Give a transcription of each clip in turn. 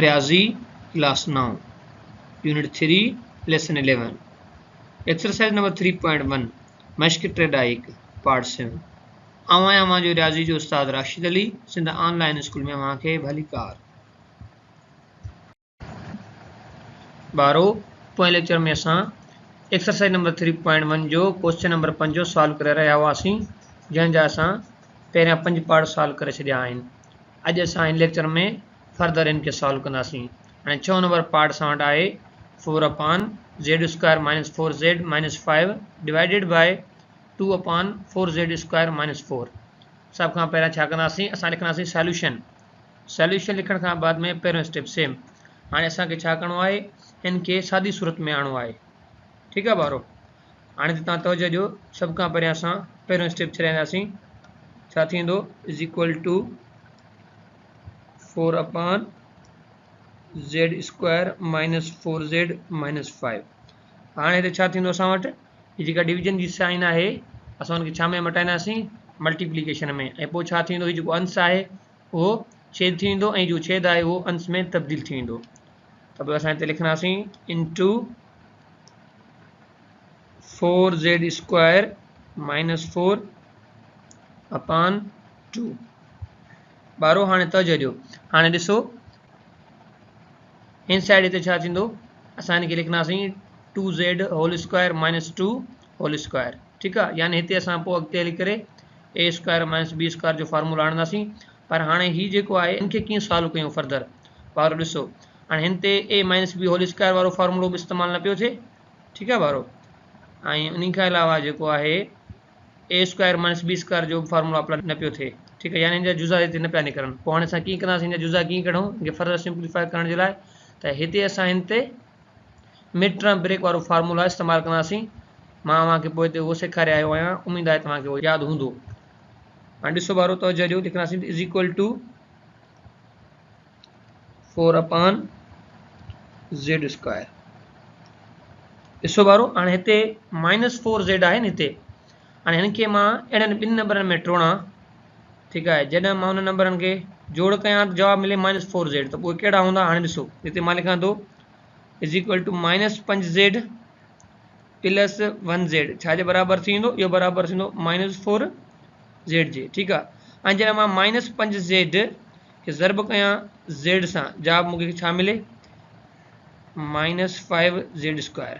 रियाजी class 9 unit 3 lesson 11 exercise number 3.1 मश्क ट्रेडाइक part 7 आवां जो रियाजी जो उस्ताद राशिद अली सिंध ऑनलाइन स्कूल में अवां खे भली कार बारो पोएं लेक्चर में असां एक्सरसाइज नंबर 3.1 जो क्वेश्चन नंबर 5 सॉल्व करे रहिया हुआसीं जंहिंजा असां पहिरियां 5 पार्ट सॉल्व करे छॾिया आहिनि। अॼु असां हिन लेक्चर में फर्दर इनके सॉल्व कंदासीं। हाणे 6 नंबर पार्ट असां वटि आहे 4/z² - 4z - 5 divided by 2/4z² - 4। सभ खां पहिरियां छा कंदासीं, असां लिखंदासीं सॉल्यूशन लिखण खां बाद में पहिरियों स्टेप सेम। हाणे असांखे छा करिणो आहे, इनके सादी सूरत में आणिणो आहे। ठीकु आहे ॿारो। हाणे तव्हां तवजो ॾियो, सभ खां पहिरियां असां पहिरियों स्टेप छॾींदासीं। छा थींदो is equal two 4/z² - 4z - 5। हाणे हिते छा थींदो असां वटि, हीअ जेका डिवीजन जी साइन आहे असां हुनखे छा में मटाईंदासीं, मल्टीप्लिकेशन में। ऐं पोइ छा थींदो, हीअ जेको अंश आहे उहो छेद थी वेंदो ऐं जो छेद आहे उहो अंश में तब्दील थी वेंदो। त पोइ असां हिते लिखंदासीं इंटू 4z² - 4/2। ॿारो हाणे तवजो ॾियो, हाणे ॾिसो हिन साइड हिते छा थींदो, असां हिनखे लिखंदासीं 2z² - 2²। ठीकु आहे, यानी हिते असां पोइ अॻिते हली करे a² - b² जो फार्मूला आणंदासीं। पर हाणे हीउ जेको आहे इनखे कीअं सॉल्व कयूं फर्दर, ॿारो ॾिसो हाणे हिन ते a - b² वारो फार्मूलो बि इस्तेमालु न पियो थिए। ठीकु आहे ॿारो। ऐं उन खां अलावा जेको आहे a² - b² जो फार्मूला अप्लाई न पियो थिए। ठीकु आहे, यानी हिन जा जुज़ा हिते न पिया निकिरनि। पोइ हाणे असां कीअं कंदासीं, हिन जा जुज़ा कीअं कढूं, इनखे फर्दर सिंप्लीफाई करण जे लाइ त हिते असां हिन ते मिड टर्म ब्रेक वारो फार्मूला इस्तेमालु कंदासीं। मां तव्हांखे पोइ हिते उहो सेखारे आयो आहियां, उमेदु आहे तव्हांखे उहो यादि हूंदो। हाणे ॾिसो ॿारो तवजो ॾियो, लिखंदासीं इज़ इक्वल टू 4/z²। ॾिसो ॿारो, हाणे हिते -4z आहे न हिते। हाणे हिनखे मां अहिड़नि ॿिनि नंबरनि में टोड़ां। ठीकु आहे, जॾहिं मां हुन नंबरनि खे जोड़ कयां त जवाबु मिले -4z, त उहे कहिड़ा हूंदा। हाणे ॾिसो हिते मां लिखां थो is equal two -5z + 1z छा जे बराबरि थी वेंदो, इहो बराबरि थींदो -4z जे। ठीकु आहे, ऐं जॾहिं मां -5z खे ज़र्ब कयां z सां, जवाबु मूंखे छा मिले -5z²।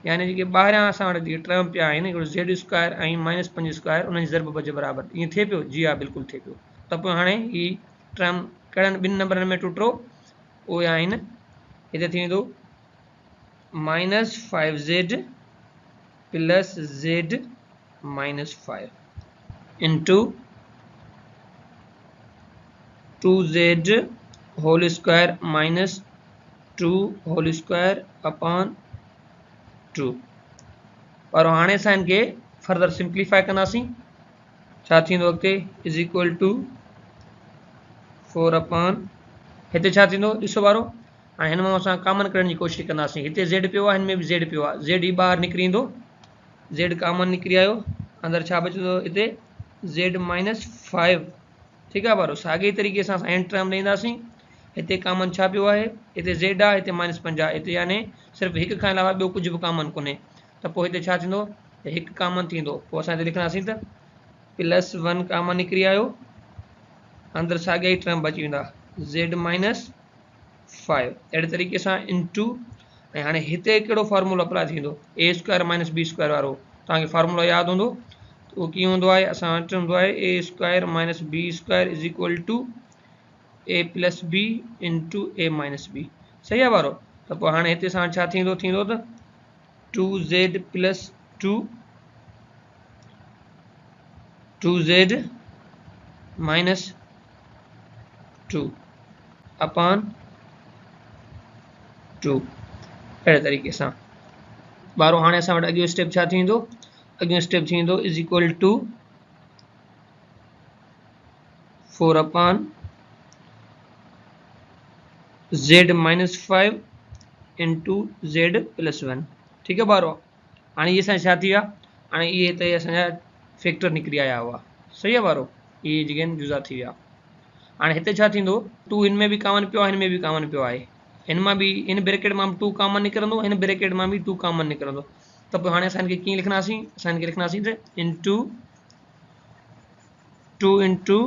यानी जेके ॿाहिरियां असां वटि जेके टर्म पिया आहिनि, हिकिड़ो z² ऐं -5² उन्हनि जी ज़र्ब जे बराबरि। ईअं थिए पियो, जी हा बिल्कुलु थिए पियो। त पोइ हाणे ही टर्म कहिड़नि ॿिनि नंबरनि में टुटो, उहे आहिनि हिते थी वेंदो -5z + z - 5 इंटू 2z² - 2²/2। पर हाणे असां हिनखे फर्दर सिंप्लीफाई कंदासीं। छा थींदो अॻिते इज़ इक्वल टू 4/, हिते छा थींदो ॾिसो ॿारो। हाणे हिन मां असां कॉमन कढण जी कोशिशि कंदासीं। हिते z पियो आहे, हिन में बि z पियो आहे, z ही ॿाहिरि निकिरी ईंदो, z कॉमन निकिरी आयो, अंदरि छा बचंदो हिते z - 5। ठीकु आहे ॿारो। साॻे तरीक़े सां असां एंड टर्म ॾींदासीं। हिते कॉमन छा पियो आहे, हिते z आहे, हिते -5 आहे, हिते यानी सिर्फ़ु हिकु खां अलावा ॿियो कुझु बि कॉमन कोन्हे। त पोइ हिते छा थींदो, हिकु कॉमन थींदो। पोइ असां हिते लिखंदासीं त +1 कॉमन निकिरी आयो, अंदरि साॻिया ई टर्म बची वेंदा z - 5। अहिड़े तरीक़े सां इंटू, ऐं हाणे हिते कहिड़ो फार्मूलो अप्लाई थींदो, a² - b² वारो। तव्हांखे फार्मूलो यादि हूंदो, उहो कीअं हूंदो आहे, असां वटि हूंदो आहे a² - b² is equal to a + b into a - b। सही आहे ॿारो। त पोइ हाणे हिते सां छा थींदो त 2z + 2z - 2/2 अहिड़े तरीक़े सां। ॿारो हाणे असां वटि अॻियो स्टेप छा थींदो, अॻियो स्टेप थींदो is equal to 4/z - 5 into z + 1। ठीकु आहे ॿारो। हाणे इहे असांजा छा थी विया, हाणे इहे हिते असांजा फैक्टर निकिरी आया हुआ। सही आहे ॿारो, इहे जेके आहिनि जुज़ा थी विया। हाणे हिते छा थींदो 2 हिन में बि कॉमन पियो आहे हिन में बि कॉमन पियो आहे हिन मां बि इन ब्रैकेट मां 2 कॉमन निकिरंदो हिन ब्रैकेट मां बि 2 कॉमन निकिरंदो त पोइ हाणे असांखे कीअं लिखंदासीं असांखे लिखंदासीं त इनटू 2 इंटू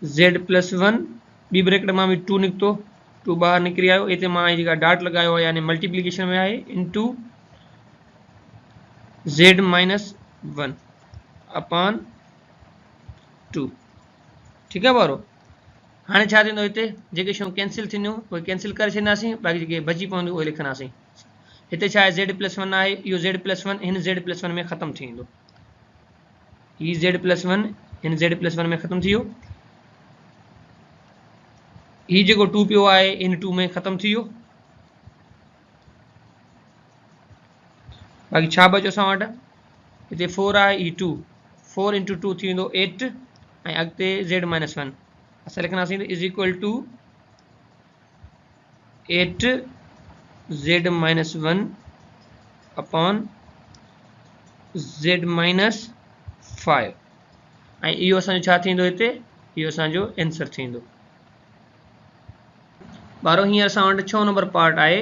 z प्लस 1 बी ब्रैकेट मां बि 2 निकितो 2 ॿाहिरि निकिरी आयो हिते मां जेका डॉट लगायो आहे यानी मल्टीप्लिकेशन में आहे इंटू z माइनस 1 अपॉन 2 ठीक है बारो हाणे छा थींदो हिते जेके शयूं कैंसिल थींदियूं उहे कैंसिल करे छॾींदासीं बाक़ी जेके बची पवंदियूं उहे लिखंदासीं हिते छा आहे z प्लस 1 आहे इहो z प्लस 1 हिन z प्लस 1 में ख़तमु थी वेंदो ही z प्लस 1 हिन z प्लस 1 में ख़तमु थी वियो ही जेको 2 पियो आहे इन 2 में ख़तमु थी वियो बाक़ी छा बचो असां वटि हिते 4 आहे ही 2 4 इंटू 2 थी वेंदो 8 ऐं अॻिते z माइनस 1 असां लिखंदासीं त is equal to 8 z minus 1 upon z minus 5 ऐं इहो असांजो छा थींदो हिते इहो असांजो आंसर थींदो ॿारो हींअर असां वटि 6 नंबर पार्ट आहे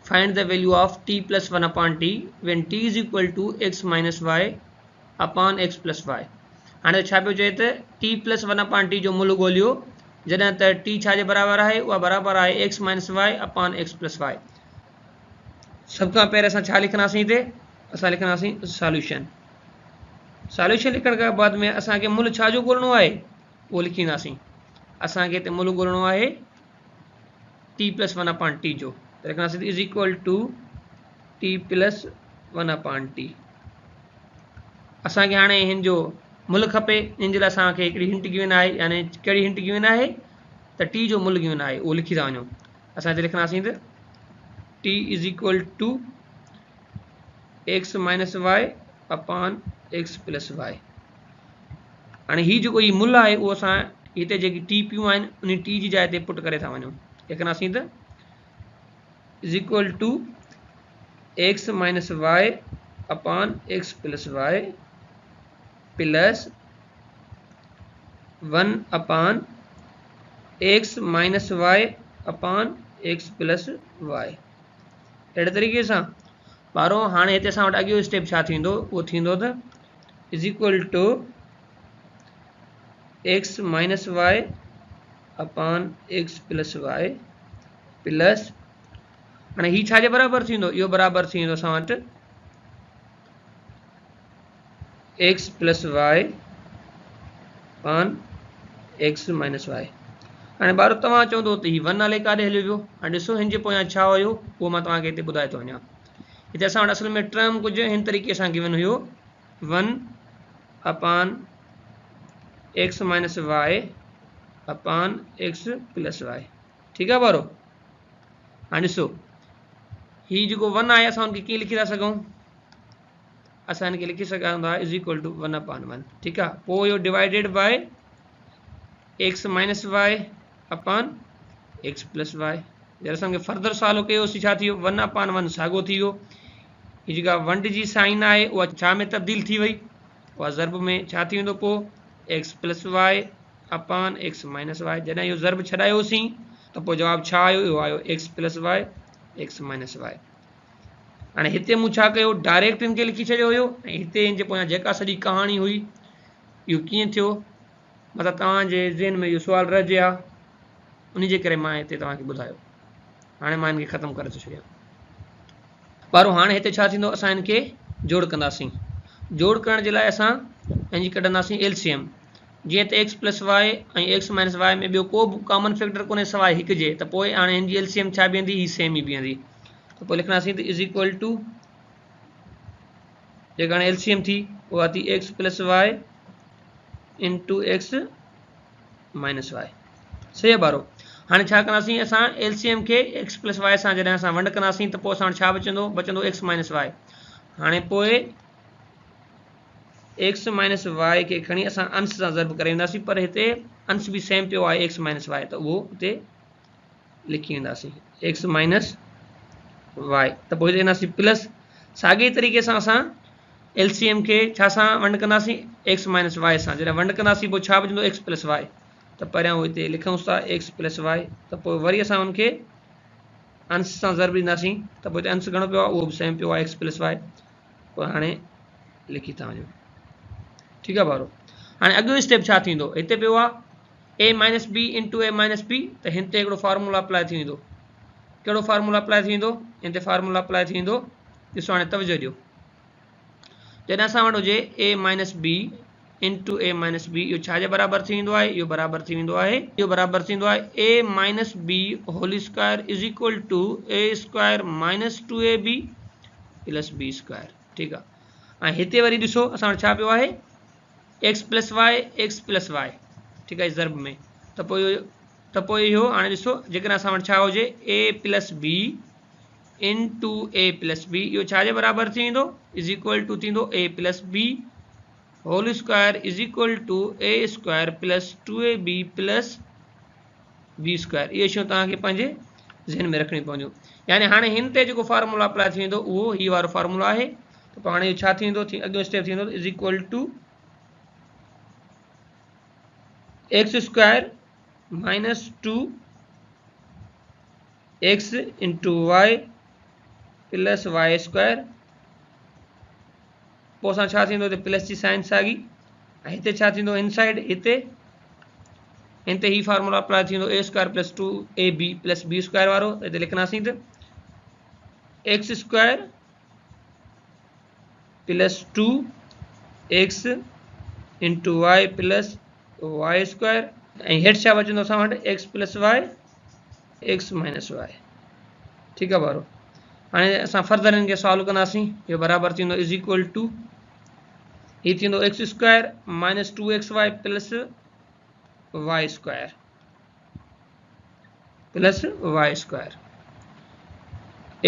find the value of t plus 1 upon t when t is equal to x minus y upon x plus y हाणे छा पियो चए त t प्लस 1 अपॉन t जो मुल्ह ॻोल्हियो जॾहिं त t छा जे बराबरि आहे उहा बराबरि आहे x minus y upon x plus y सभ खां पहिरियों असां छा लिखंदासीं हिते असां लिखंदासीं सॉल्यूशन सॉल्यूशन लिखण खां बाद में असांखे मुल्ह छा जो ॻोल्हणो आहे उहो लिखींदासीं असांखे हिते मुल्ह ॻोल्हणो आहे t प्लस 1 अपॉन t जो त लिखंदासीं is equal to t plus 1 upon t असांखे हाणे हिन जो मुल्ह खपे इन जे लाइ असांखे हिकिड़ी हिंट गिवन आहे यानी कहिड़ी हिंट गिवन आहे त t जो मुल्ह गिवन आहे उहो लिखी था वञूं असां हिते लिखंदासीं त t is equal to x minus y upon x plus y हाणे ही जेको ही मुल्ह आहे उहो असां हिते जेकी t पियूं आहिनि उन t जी जाइ ते पुट करे था वञूं लिखंदासीं त is equal to x minus y upon x plus y plus 1 upon x minus y upon x plus y अहिड़े तरीक़े सां ॿारो हाणे हिते असां वटि अॻियो स्टेप छा थींदो उहो थींदो त is equal to x minus y upon x plus y plus हाणे ही छा जे बराबरि थींदो इहो बराबरि थी वेंदो असां वटि x plus y upon x minus y हाणे ॿारो तव्हां चवंदो त ही 1 नाले काॾे हलियो वियो हाणे ॾिसो हिन जे पोयां छा हुयो उहो मां तव्हांखे हिते ॿुधाए थो वञा हिते असां वटि असल में टर्म कुझु हिन तरीक़े सां गिवन हुयो 1 upon x minus y upon x plus y ठीकु आहे ॿारो हाणे ॾिसो ही जेको 1 आहे असां हुनखे कीअं लिखी था सघूं असां हिनखे लिखी सघूं था इज इक्वल टू 1 अपॉन 1 ठीकु आहे पोइ इहो divided by x minus y upon x plus y जॾहिं असांखे फर्दर सॉल्व कयोसीं छा थी वियो 1 अपॉन 1 साॻियो थी वियो हीअ जेका वंड जी साइन आहे उहा छा में तब्दील थी वई उहा ज़र्ब में छा थी वेंदो पोइ x plus y upon x minus y जॾहिं इहो ज़र्ब छॾायोसीं त पोइ जवाबु छा आयो इहो आयो x plus y x minus y हाणे हिते मूं छा कयो डायरेक्ट हिनखे लिखी छॾियो हुयो ऐं हिते हिन जे पोयां जेका सॼी कहाणी हुई इहो कीअं थियो मतिलबु तव्हांजे ज़हन में इहो सुवालु रहिजी आहे उन जे करे मां हिते तव्हांखे ॿुधायो हाणे मां हिनखे ख़तमु करे थो छॾियां पर हाणे हिते छा थींदो असां हिनखे जोड़ कंदासीं जोड़ करण जे लाइ असां पंहिंजी कढंदासीं एलसीएम जीअं त x प्लस वाई ऐं x माइनस वाई में ॿियो को बि कॉमन फैक्टर कोन्हे सवाइ हिक जे त पोइ हाणे हिन जी एलसीएम छा बीहंदी ही सेम ई बीहंदी त पोइ लिखंदासीं त इज़ इक्वल टू जेका हाणे एलसीएम थी उहा थी x plus y into x minus y सही आहे ॿारो हाणे छा कंदासीं असां एलसीएम खे x प्लस वाई सां जॾहिं असां वंड कंदासीं त पोइ असां वटि छा बचंदो x माइनस वाई हाणे पोइ x माइनस वाई खे खणी असां अंश सां ज़र्ब करे वेंदासीं पर हिते अंश बि सेम पियो आहे x माइनस वाई त उहो हिते लिखी वेंदासीं x माइनस वाई त पोइ हिते वेंदासीं प्लस साॻे तरीक़े सां असां एलसीएम खे छा सां वंड कंदासीं x माइनस वाई सां जॾहिं वंड कंदासीं पोइ छा बचंदो x प्लस वाई तो परियां इतने लिखूं था एक्स प्लस वाई तो वरी असां उनके अंश से ज़रब ॾींदासीं तो पोइ अंश घणो पियो आहे उहो बि सेम पियो आहे एक्स प्लस वाई पोइ हाणे लिखी था वञूं ठीक है बारो हाँ अगो स्टेप छा थींदो हिते पियो आहे A minus B into A minus B तो हिते हिकिड़ो फार्मूला अप्लाई थी वेंदो कहिड़ो फार्मूला अप्लाई थी वेंदो हिते फार्मूला अप्लाई थी वेंदो ॾिसो हाणे तवजो ॾियो जॾहिं असां वटि हुजे ए minus B into A minus B इहो छाजे बराबरि थी वेंदो आहे इहो बराबरि थी वेंदो आहे इहो बराबरि थींदो आहे A minus B whole square is equal to A square minus two A B plus B square ठीक आहे ऐं हिते वरी ॾिसो असां वटि छा पियो आहे एक्स प्लस वाई ठीक है ज़रब में तो इहो हाणे ॾिसो जेकॾहिं असां वटि छा हुजे A plus B into A plus B इहो छाजे बराबरि थी वेंदो इज इक्वल टू थींदो A plus B whole square is equal to A square plus two A B plus B square इहे शयूं तव्हांखे पंहिंजे ज़हन में रखणी पवंदियूं यानी हाणे हिन ते जेको फार्मूला अप्लाई थी वेंदो उहो ही वारो फार्मूला आहे त पोइ हाणे इहो छा थींदो अॻियो स्टेप थींदो is equal to x square minus two x into Y plus Y square पोइ असां छा थींदो हिते प्लस जी साइन साॻी ऐं हिते छा थींदो इनसाइड हिते ही फार्मूला अप्लाई थींदो A square plus two A B plus B square वारो हिते लिखंदासीं त X square plus two x into Y plus Y square ऐं हेठि छा बचंदो असां वटि X plus Y X minus Y ठीकु आहे वारो हाणे असां फर्दर हिन खे सॉल्व कंदासीं इहो बराबरि थींदो इज इक्वल टू हीउ थींदो x square minus two x y plus Y square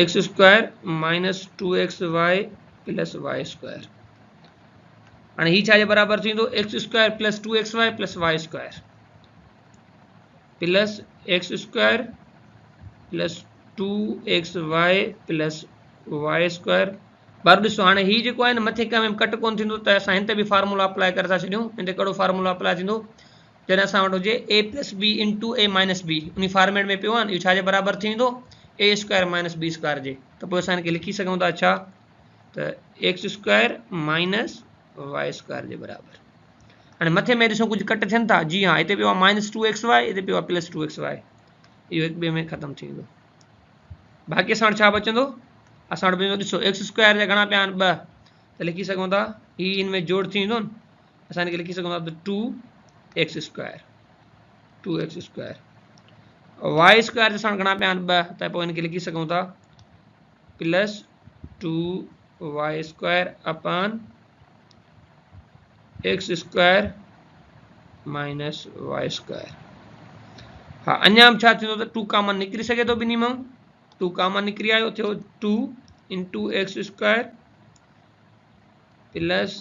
x square minus two x y plus Y square हाणे हीउ छाजे बराबरि थींदो x square plus two x y plus Y square plus x square plus two x y plus Y square बार ॾिसो हाणे हीउ जेको आहे न मथे कंहिं में कट कोन थींदो त असां हिन ते बि फार्मूला अप्लाई करे था छॾियूं हिन ते कहिड़ो फार्मूला अप्लाई थींदो जॾहिं असां वटि हुजे A plus B into A minus B उन फॉर्मेट में पियो आहे न इहो छाजे बराबरि थी वेंदो A square minus B square जे त पोइ असां हिनखे लिखी सघूं था छा त X square minus Y square जे बराबरि हाणे मथे में ॾिसो कुझु कट थियनि था जी हाँ हिते पियो आहे माइनस टू एक्स वाई हिते पियो आहे प्लस टू एक्स वाई इहो हिकु ॿिए में ख़तमु थी वेंदो बाक़ी असां वटि छा बचंदो असां वटि ॾिसो एक्स स्क्वायर जा घणा पिया आहिनि ॿ त लिखी सघूं था हीउ हिन में जोड़ थी वेंदो न असां हिनखे लिखी सघूं था त two x square y square असां वटि घणा पिया आहिनि ॿ त पोइ हिनखे लिखी सघूं था plus two y square upon x square minus Y square हाँ अञा छा थींदो त टू कॉमन निकिरी सघे थो ॿिन्ही मां टू कॉमन निकिरी आयो थियो two into x square plus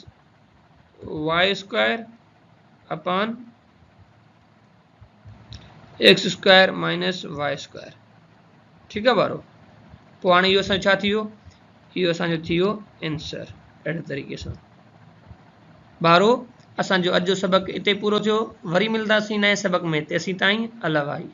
Y square upon x square minus Y square ठीकु आहे ॿारो पोइ हाणे इहो असांजो छा थी वियो इहो असांजो थी वियो आंसर अहिड़े तरीक़े सां ॿारो असांजो अॼु जो सबक़ हिते पूरो थियो वरी मिलंदासीं नए सबक़ में तेसीं ताईं अल्लाह भाई।